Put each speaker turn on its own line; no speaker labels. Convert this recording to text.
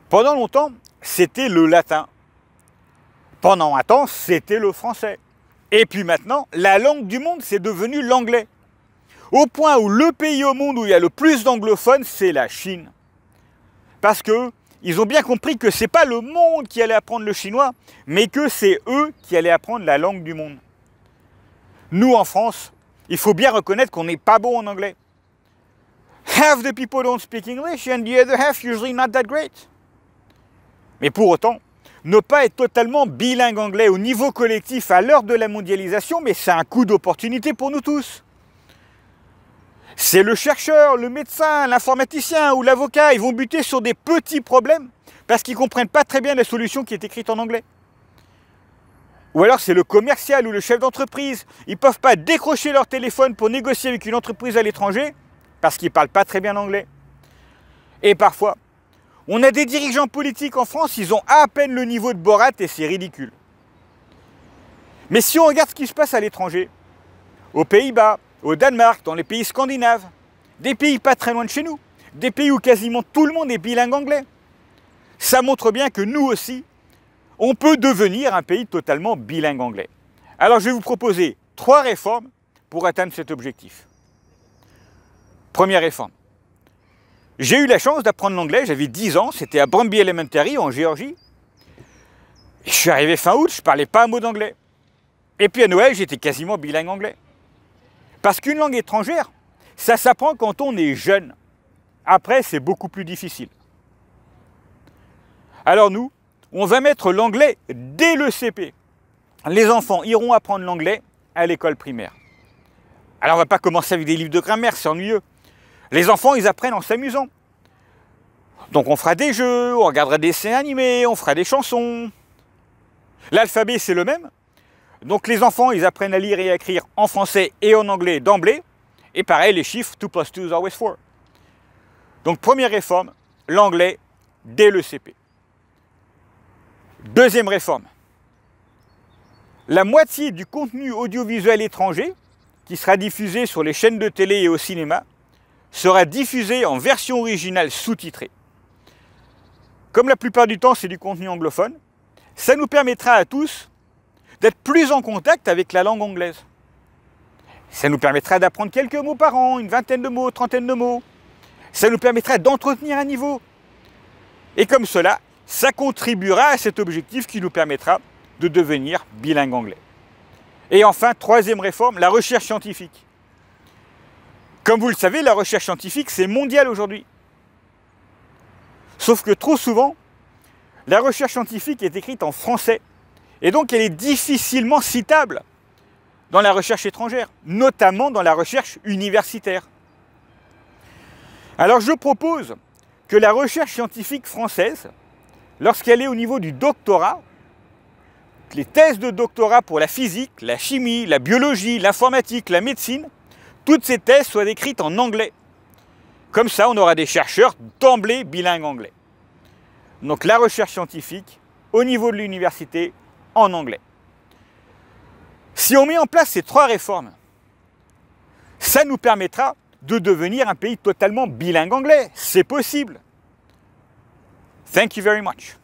Pendant longtemps, c'était le latin. Pendant un temps, c'était le français. Et puis maintenant, la langue du monde, c'est devenu l'anglais. Au point où le pays au monde où il y a le plus d'anglophones, c'est la Chine. Parce qu'ils ont bien compris que ce n'est pas le monde qui allait apprendre le chinois, mais que c'est eux qui allaient apprendre la langue du monde. Nous, en France, il faut bien reconnaître qu'on n'est pas bon en anglais. Half the people don't speak English and the other half usually not that great. Mais pour autant, ne pas être totalement bilingue anglais au niveau collectif à l'heure de la mondialisation, mais c'est un coup d'opportunité pour nous tous. C'est le chercheur, le médecin, l'informaticien ou l'avocat, ils vont buter sur des petits problèmes parce qu'ils ne comprennent pas très bien la solution qui est écrite en anglais. Ou alors c'est le commercial ou le chef d'entreprise, ils ne peuvent pas décrocher leur téléphone pour négocier avec une entreprise à l'étranger parce qu'ils ne parlent pas très bien anglais. Et parfois, on a des dirigeants politiques en France, ils ont à peine le niveau de Borat et c'est ridicule. Mais si on regarde ce qui se passe à l'étranger, aux Pays-Bas, au Danemark, dans les pays scandinaves, des pays pas très loin de chez nous, des pays où quasiment tout le monde est bilingue anglais, ça montre bien que nous aussi, on peut devenir un pays totalement bilingue anglais. Alors je vais vous proposer 3 réformes pour atteindre cet objectif. Première réforme. J'ai eu la chance d'apprendre l'anglais, j'avais 10 ans, c'était à Brøndby Elementary en Géorgie. Je suis arrivé fin août, je ne parlais pas un mot d'anglais. Et puis à Noël, j'étais quasiment bilingue anglais. Parce qu'une langue étrangère, ça s'apprend quand on est jeune. Après, c'est beaucoup plus difficile. Alors nous, on va mettre l'anglais dès le CP. Les enfants iront apprendre l'anglais à l'école primaire. Alors on ne va pas commencer avec des livres de grammaire, c'est ennuyeux. Les enfants, ils apprennent en s'amusant. Donc on fera des jeux, on regardera des dessins animés, on fera des chansons. L'alphabet, c'est le même. Donc les enfants, ils apprennent à lire et à écrire en français et en anglais d'emblée. Et pareil, les chiffres, 2 + 2 is always 4. Donc première réforme, l'anglais dès le CP. Deuxième réforme. La moitié du contenu audiovisuel étranger, qui sera diffusé sur les chaînes de télé et au cinéma, sera diffusé en version originale sous-titrée. Comme la plupart du temps, c'est du contenu anglophone, ça nous permettra à tous d'être plus en contact avec la langue anglaise. Ça nous permettra d'apprendre quelques mots par an, une vingtaine de mots, trentaine de mots. Ça nous permettra d'entretenir un niveau. Et comme cela, ça contribuera à cet objectif qui nous permettra de devenir bilingue anglais. Et enfin, troisième réforme, la recherche scientifique. Comme vous le savez, la recherche scientifique, c'est mondial aujourd'hui. Sauf que trop souvent, la recherche scientifique est écrite en français. Et donc, elle est difficilement citable dans la recherche étrangère, notamment dans la recherche universitaire. Alors, je propose que la recherche scientifique française, lorsqu'elle est au niveau du doctorat, les thèses de doctorat pour la physique, la chimie, la biologie, l'informatique, la médecine, toutes ces thèses soient écrites en anglais. Comme ça, on aura des chercheurs d'emblée bilingues anglais. Donc la recherche scientifique, au niveau de l'université, en anglais. Si on met en place ces 3 réformes, ça nous permettra de devenir un pays totalement bilingue anglais. C'est possible. Thank you very much.